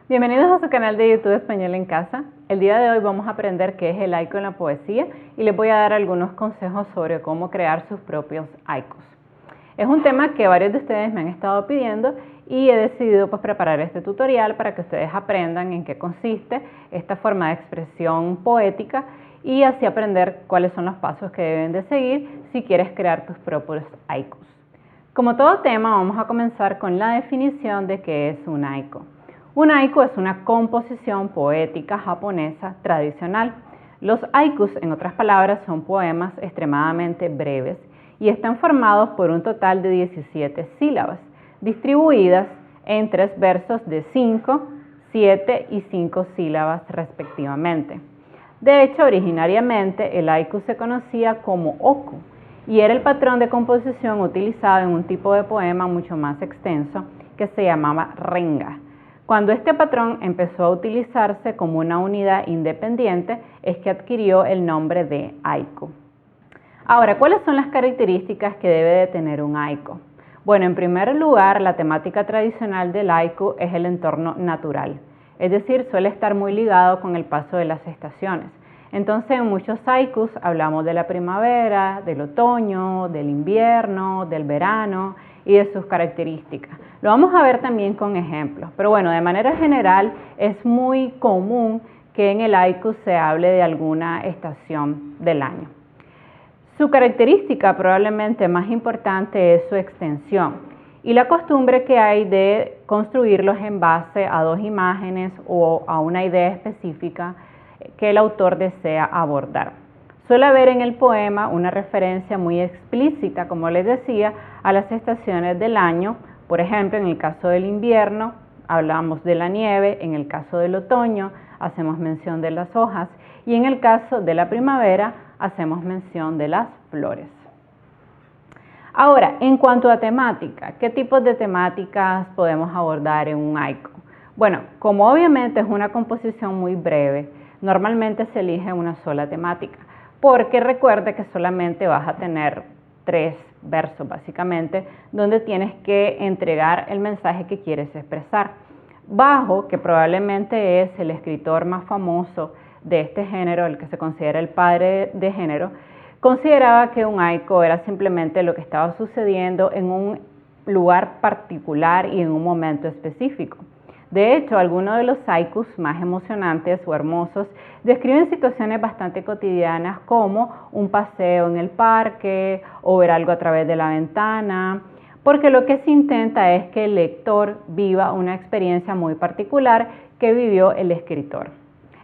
Bienvenidos a su canal de YouTube Español en Casa. El día de hoy vamos a aprender qué es el haiku en la poesía y les voy a dar algunos consejos sobre cómo crear sus propios haikus. Es un tema que varios de ustedes me han estado pidiendo y he decidido preparar este tutorial para que ustedes aprendan en qué consiste esta forma de expresión poética y así aprender cuáles son los pasos que deben de seguir si quieres crear tus propios haikus. Como todo tema, vamos a comenzar con la definición de qué es un haiku. Un haiku es una composición poética japonesa tradicional. Los haikus, en otras palabras, son poemas extremadamente breves y están formados por un total de 17 sílabas, distribuidas en 3 versos de 5, 7 y 5 sílabas respectivamente. De hecho, originariamente el haiku se conocía como oku y era el patrón de composición utilizado en un tipo de poema mucho más extenso que se llamaba renga. Cuando este patrón empezó a utilizarse como una unidad independiente, es que adquirió el nombre de haiku. Ahora, ¿cuáles son las características que debe de tener un haiku? Bueno, en primer lugar, la temática tradicional del haiku es el entorno natural, es decir, suele estar muy ligado con el paso de las estaciones. Entonces, en muchos haikus hablamos de la primavera, del otoño, del invierno, del verano y de sus características. Lo vamos a ver también con ejemplos, pero bueno, de manera general es muy común que en el haiku se hable de alguna estación del año. Su característica probablemente más importante es su extensión y la costumbre que hay de construirlos en base a 2 imágenes o a una idea específica que el autor desea abordar. Suele haber en el poema una referencia muy explícita, como les decía, a las estaciones del año. Por ejemplo, en el caso del invierno hablamos de la nieve, en el caso del otoño hacemos mención de las hojas y en el caso de la primavera hacemos mención de las flores. Ahora, en cuanto a temática, ¿qué tipos de temáticas podemos abordar en un haiku? Bueno, como obviamente es una composición muy breve, normalmente se elige una sola temática, porque recuerda que solamente vas a tener 3 versos básicamente, donde tienes que entregar el mensaje que quieres expresar. Bajo, que probablemente es el escritor más famoso de este género, el que se considera el padre de género, consideraba que un haiku era simplemente lo que estaba sucediendo en un lugar particular y en un momento específico. De hecho, algunos de los haikus más emocionantes o hermosos describen situaciones bastante cotidianas como un paseo en el parque o ver algo a través de la ventana, porque lo que se intenta es que el lector viva una experiencia muy particular que vivió el escritor.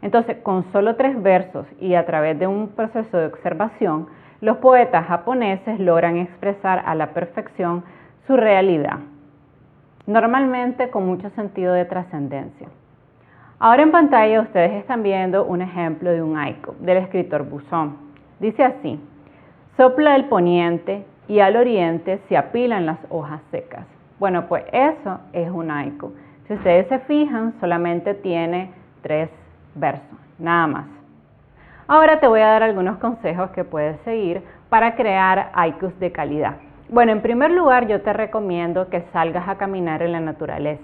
Entonces, con solo 3 versos y a través de un proceso de observación, los poetas japoneses logran expresar a la perfección su realidad, normalmente con mucho sentido de trascendencia. Ahora en pantalla ustedes están viendo un ejemplo de un haiku del escritor Buzón. Dice así: sopla el poniente y al oriente se apilan las hojas secas. Bueno, pues eso es un haiku. Si ustedes se fijan, solamente tiene 3 versos, nada más. Ahora te voy a dar algunos consejos que puedes seguir para crear haikus de calidad. Bueno, en primer lugar, yo te recomiendo que salgas a caminar en la naturaleza.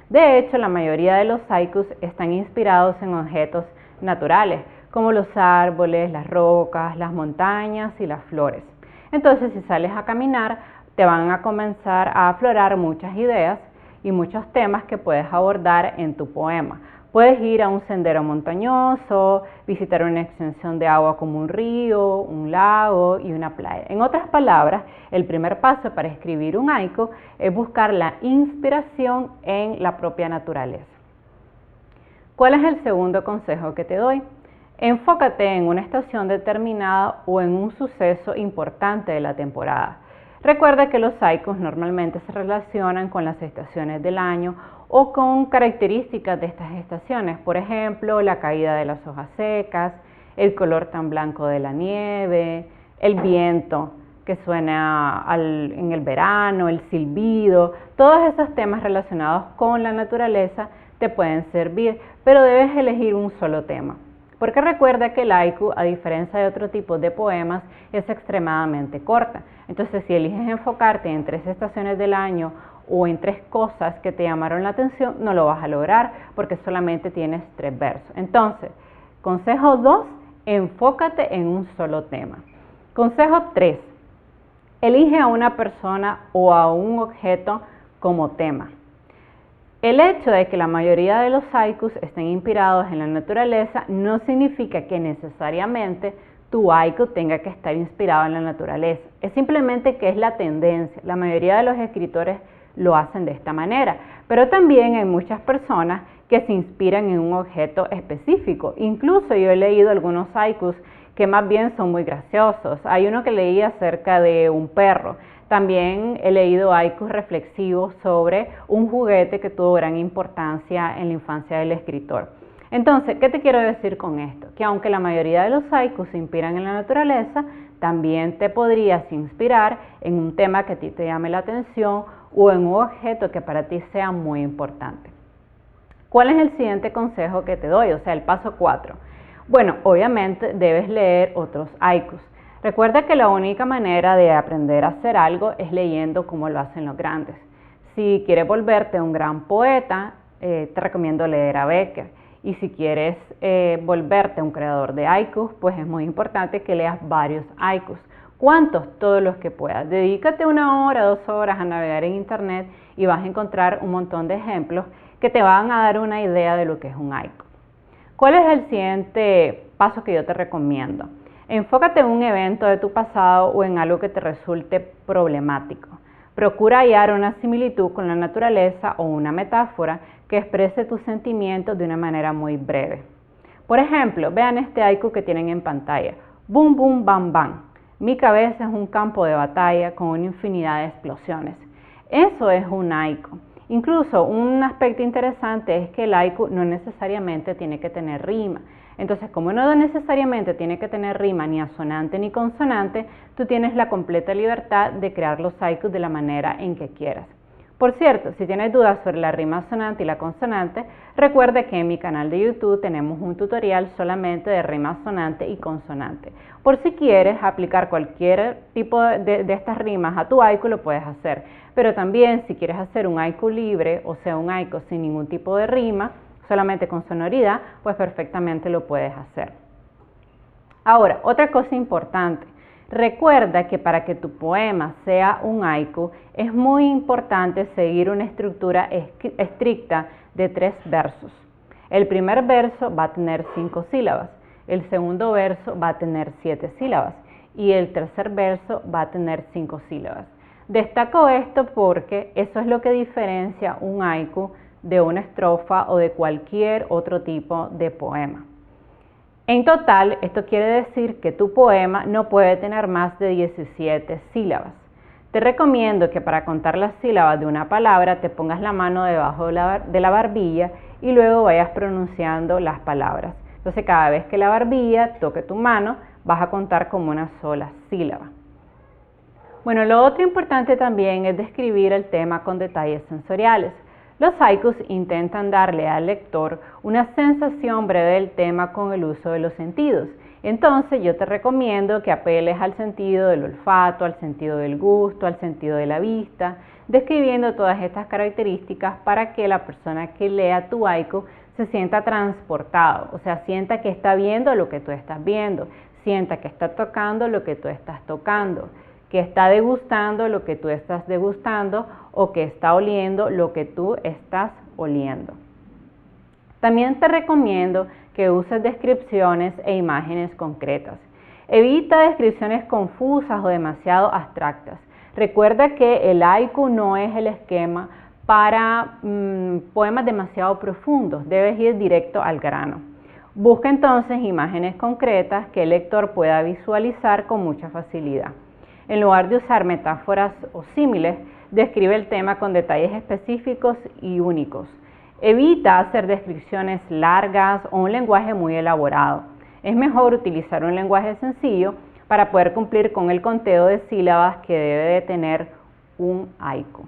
De hecho, la mayoría de los haikus están inspirados en objetos naturales, como los árboles, las rocas, las montañas y las flores. Entonces, si sales a caminar, te van a comenzar a aflorar muchas ideas y muchos temas que puedes abordar en tu poema. Puedes ir a un sendero montañoso, visitar una extensión de agua como un río, un lago y una playa. En otras palabras, el primer paso para escribir un haiku es buscar la inspiración en la propia naturaleza. ¿Cuál es el segundo consejo que te doy? Enfócate en una estación determinada o en un suceso importante de la temporada. Recuerda que los haikus normalmente se relacionan con las estaciones del año o con características de estas estaciones, por ejemplo, la caída de las hojas secas, el color tan blanco de la nieve, el viento que suena en el verano, el silbido. Todos esos temas relacionados con la naturaleza te pueden servir, pero debes elegir un solo tema. Porque recuerda que el haiku, a diferencia de otro tipo de poemas, es extremadamente corta. Entonces, si eliges enfocarte en 3 estaciones del año o en 3 cosas que te llamaron la atención, no lo vas a lograr porque solamente tienes 3 versos. Entonces, consejo 2, enfócate en un solo tema. Consejo 3, elige a una persona o a un objeto como tema. El hecho de que la mayoría de los haikus estén inspirados en la naturaleza no significa que necesariamente tu haiku tenga que estar inspirado en la naturaleza. Es simplemente que es la tendencia. La mayoría de los escritores lo hacen de esta manera. Pero también hay muchas personas que se inspiran en un objeto específico. Incluso yo he leído algunos haikus que más bien son muy graciosos. Hay uno que leí acerca de un perro. También he leído haikus reflexivos sobre un juguete que tuvo gran importancia en la infancia del escritor. Entonces, ¿qué te quiero decir con esto? Que aunque la mayoría de los haikus se inspiran en la naturaleza, también te podrías inspirar en un tema que a ti te llame la atención o en un objeto que para ti sea muy importante. ¿Cuál es el siguiente consejo que te doy? O sea, el paso 4. Bueno, obviamente debes leer otros haikus. Recuerda que la única manera de aprender a hacer algo es leyendo como lo hacen los grandes. Si quieres volverte un gran poeta, te recomiendo leer a Becker. Y si quieres volverte un creador de haikus, pues es muy importante que leas varios haikus. ¿Cuántos? Todos los que puedas. Dedícate 1 hora, 2 horas a navegar en internet y vas a encontrar un montón de ejemplos que te van a dar una idea de lo que es un haiku. ¿Cuál es el siguiente paso que yo te recomiendo? Enfócate en un evento de tu pasado o en algo que te resulte problemático. Procura hallar una similitud con la naturaleza o una metáfora que exprese tus sentimientos de una manera muy breve. Por ejemplo, vean este haiku que tienen en pantalla. Boom, boom, bam, bam. Mi cabeza es un campo de batalla con una infinidad de explosiones. Eso es un haiku. Incluso un aspecto interesante es que el haiku no necesariamente tiene que tener rima. Entonces, como no necesariamente tiene que tener rima ni asonante ni consonante, tú tienes la completa libertad de crear los haikus de la manera en que quieras. Por cierto, si tienes dudas sobre la rima asonante y la consonante, recuerda que en mi canal de YouTube tenemos un tutorial solamente de rima asonante y consonante. Por si quieres aplicar cualquier tipo de estas rimas a tu haiku, lo puedes hacer. Pero también si quieres hacer un haiku libre, o sea, un haiku sin ningún tipo de rima, solamente con sonoridad, pues perfectamente lo puedes hacer. Ahora, otra cosa importante. Recuerda que para que tu poema sea un haiku, es muy importante seguir una estructura estricta de 3 versos. El primer verso va a tener 5 sílabas, el segundo verso va a tener 7 sílabas y el tercer verso va a tener 5 sílabas. Destaco esto porque eso es lo que diferencia un haiku de una estrofa o de cualquier otro tipo de poema. En total, esto quiere decir que tu poema no puede tener más de 17 sílabas. Te recomiendo que para contar las sílabas de una palabra te pongas la mano debajo de la barbilla y luego vayas pronunciando las palabras. Entonces, cada vez que la barbilla toque tu mano, vas a contar como una sola sílaba. Bueno, lo otro importante también es describir el tema con detalles sensoriales. Los haikus intentan darle al lector una sensación breve del tema con el uso de los sentidos. Entonces yo te recomiendo que apeles al sentido del olfato, al sentido del gusto, al sentido de la vista, describiendo todas estas características para que la persona que lea tu haiku se sienta transportado, o sea, sienta que está viendo lo que tú estás viendo, sienta que está tocando lo que tú estás tocando, que está degustando lo que tú estás degustando o que está oliendo lo que tú estás oliendo. También te recomiendo que uses descripciones e imágenes concretas. Evita descripciones confusas o demasiado abstractas. Recuerda que el haiku no es el esquema para poemas demasiado profundos, debes ir directo al grano. Busca entonces imágenes concretas que el lector pueda visualizar con mucha facilidad. En lugar de usar metáforas o símiles, describe el tema con detalles específicos y únicos. Evita hacer descripciones largas o un lenguaje muy elaborado. Es mejor utilizar un lenguaje sencillo para poder cumplir con el conteo de sílabas que debe de tener un haiku.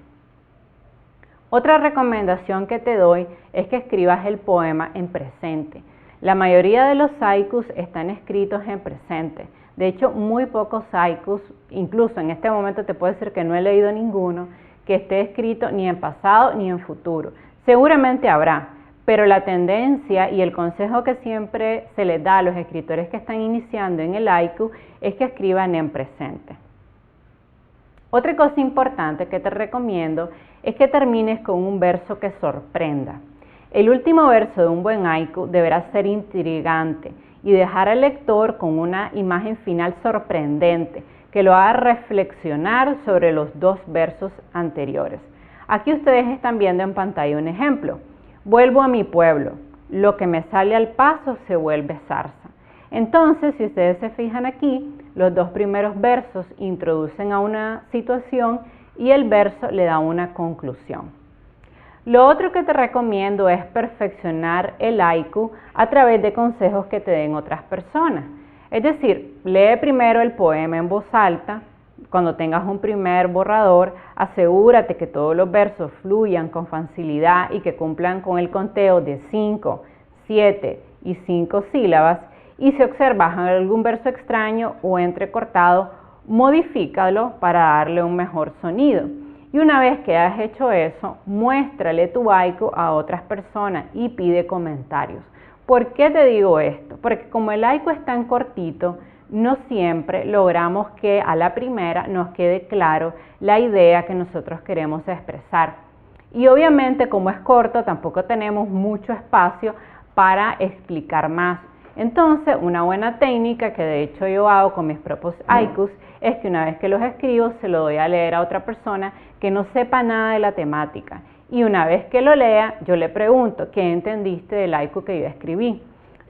Otra recomendación que te doy es que escribas el poema en presente. La mayoría de los haikus están escritos en presente. De hecho, muy pocos haikus, incluso en este momento te puedo decir que no he leído ninguno, que esté escrito ni en pasado ni en futuro. Seguramente habrá, pero la tendencia y el consejo que siempre se les da a los escritores que están iniciando en el haiku es que escriban en presente. Otra cosa importante que te recomiendo es que termines con un verso que sorprenda. El último verso de un buen haiku deberá ser intrigante y dejar al lector con una imagen final sorprendente que lo haga reflexionar sobre los dos versos anteriores. Aquí ustedes están viendo en pantalla un ejemplo. Vuelvo a mi pueblo, lo que me sale al paso se vuelve zarza. Entonces, si ustedes se fijan aquí, los dos primeros versos introducen a una situación y el verso le da una conclusión. Lo otro que te recomiendo es perfeccionar el haiku a través de consejos que te den otras personas. Es decir, lee primero el poema en voz alta. Cuando tengas un primer borrador, asegúrate que todos los versos fluyan con facilidad y que cumplan con el conteo de 5, 7 y 5 sílabas. Y si observas algún verso extraño o entrecortado, modifícalo para darle un mejor sonido. Y una vez que has hecho eso, muéstrale tu haiku a otras personas y pide comentarios. ¿Por qué te digo esto? Porque como el haiku es tan cortito, no siempre logramos que a la primera nos quede claro la idea que nosotros queremos expresar. Y obviamente como es corto, tampoco tenemos mucho espacio para explicar más. Entonces, una buena técnica que de hecho yo hago con mis propios haikus es que una vez que los escribo se lo doy a leer a otra persona que no sepa nada de la temática. Y una vez que lo lea, yo le pregunto, ¿qué entendiste del haiku que yo escribí?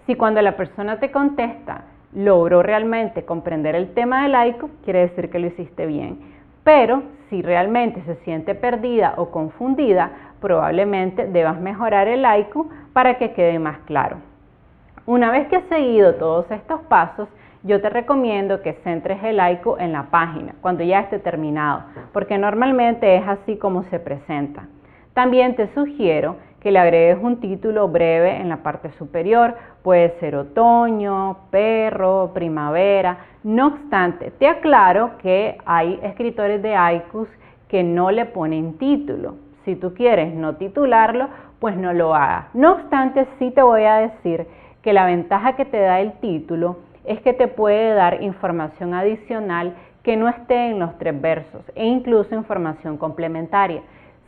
Si cuando la persona te contesta, logró realmente comprender el tema del haiku, quiere decir que lo hiciste bien. Pero si realmente se siente perdida o confundida, probablemente debas mejorar el haiku para que quede más claro. Una vez que has seguido todos estos pasos, yo te recomiendo que centres el haiku en la página, cuando ya esté terminado, porque normalmente es así como se presenta. También te sugiero que le agregues un título breve en la parte superior, puede ser otoño, perro, primavera. No obstante, te aclaro que hay escritores de haikus que no le ponen título. Si tú quieres no titularlo, pues no lo hagas. No obstante, sí te voy a decir que la ventaja que te da el título es que te puede dar información adicional que no esté en los 3 versos e incluso información complementaria.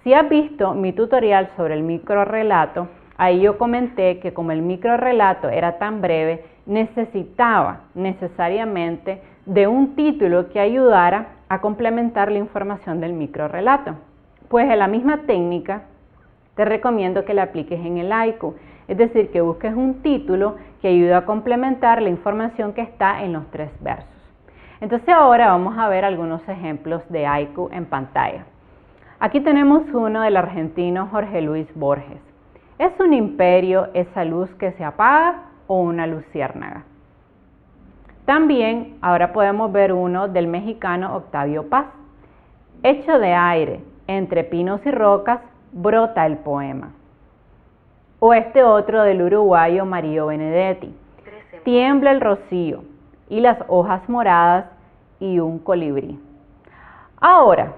Si has visto mi tutorial sobre el microrrelato, ahí yo comenté que como el microrrelato era tan breve, necesitaba necesariamente de un título que ayudara a complementar la información del microrrelato. Pues en la misma técnica te recomiendo que la apliques en el haiku. Es decir, que busques un título que ayude a complementar la información que está en los 3 versos. Entonces ahora vamos a ver algunos ejemplos de haiku en pantalla. Aquí tenemos uno del argentino Jorge Luis Borges. ¿Es un imperio esa luz que se apaga o una luciérnaga? También ahora podemos ver uno del mexicano Octavio Paz. Hecho de aire, entre pinos y rocas, brota el poema. O este otro del uruguayo Mario Benedetti. Tiembla el rocío y las hojas moradas y un colibrí. Ahora,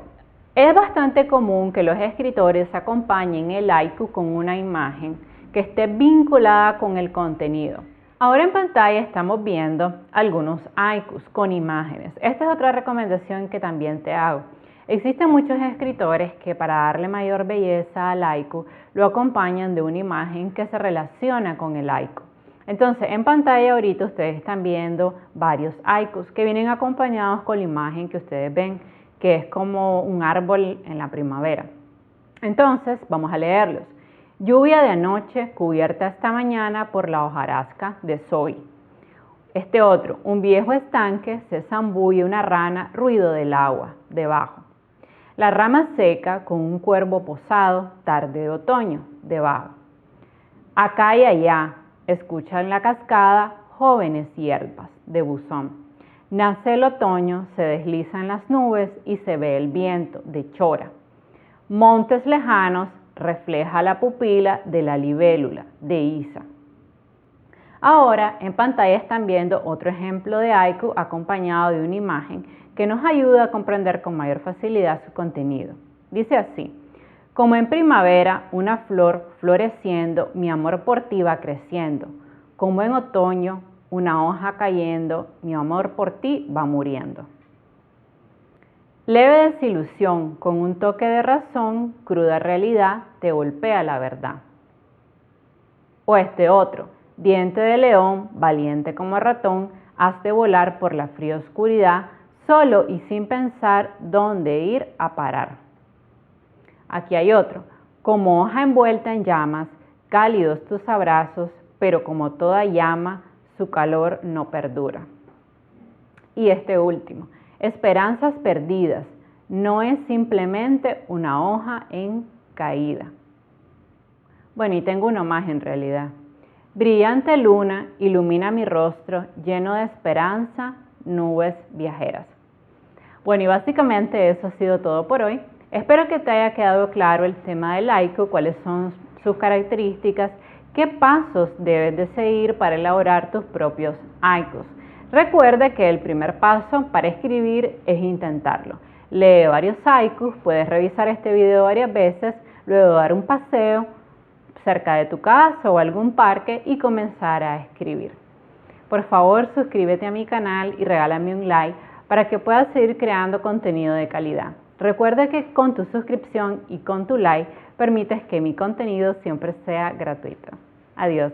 es bastante común que los escritores acompañen el haiku con una imagen que esté vinculada con el contenido. Ahora en pantalla estamos viendo algunos haikus con imágenes. Esta es otra recomendación que también te hago. Existen muchos escritores que para darle mayor belleza al haiku lo acompañan de una imagen que se relaciona con el haiku. Entonces en pantalla ahorita ustedes están viendo varios haikus que vienen acompañados con la imagen que ustedes ven, que es como un árbol en la primavera. Entonces vamos a leerlos. Lluvia de anoche cubierta esta mañana por la hojarasca de Zoe. Este otro, un viejo estanque, se zambulle una rana, ruido del agua, debajo. La rama seca con un cuervo posado, tarde de otoño, debajo. Acá y allá, escuchan la cascada, jóvenes hierbas, de buzón. Nace el otoño, se deslizan las nubes y se ve el viento, de chora. Montes lejanos, refleja la pupila de la libélula, de Isa. Ahora en pantalla están viendo otro ejemplo de haiku acompañado de una imagen que nos ayuda a comprender con mayor facilidad su contenido. Dice así: como en primavera una flor floreciendo, mi amor por ti va creciendo. Como en otoño una hoja cayendo, mi amor por ti va muriendo. Leve desilusión, con un toque de razón, cruda realidad, te golpea la verdad. O este otro: diente de león, valiente como ratón, has de volar por la fría oscuridad, solo y sin pensar dónde ir a parar. Aquí hay otro: como hoja envuelta en llamas, cálidos tus abrazos, pero como toda llama, su calor no perdura. Y este último: esperanzas perdidas, no es simplemente una hoja en caída. Bueno, y tengo uno más en realidad. Brillante luna ilumina mi rostro, lleno de esperanza, nubes viajeras. Bueno, y básicamente eso ha sido todo por hoy. Espero que te haya quedado claro el tema del haiku, cuáles son sus características, qué pasos debes de seguir para elaborar tus propios haikus. Recuerda que el primer paso para escribir es intentarlo. Lee varios haikus, puedes revisar este video varias veces, luego dar un paseo cerca de tu casa o algún parque y comenzar a escribir. Por favor, suscríbete a mi canal y regálame un like para que puedas seguir creando contenido de calidad. Recuerda que con tu suscripción y con tu like permites que mi contenido siempre sea gratuito. Adiós.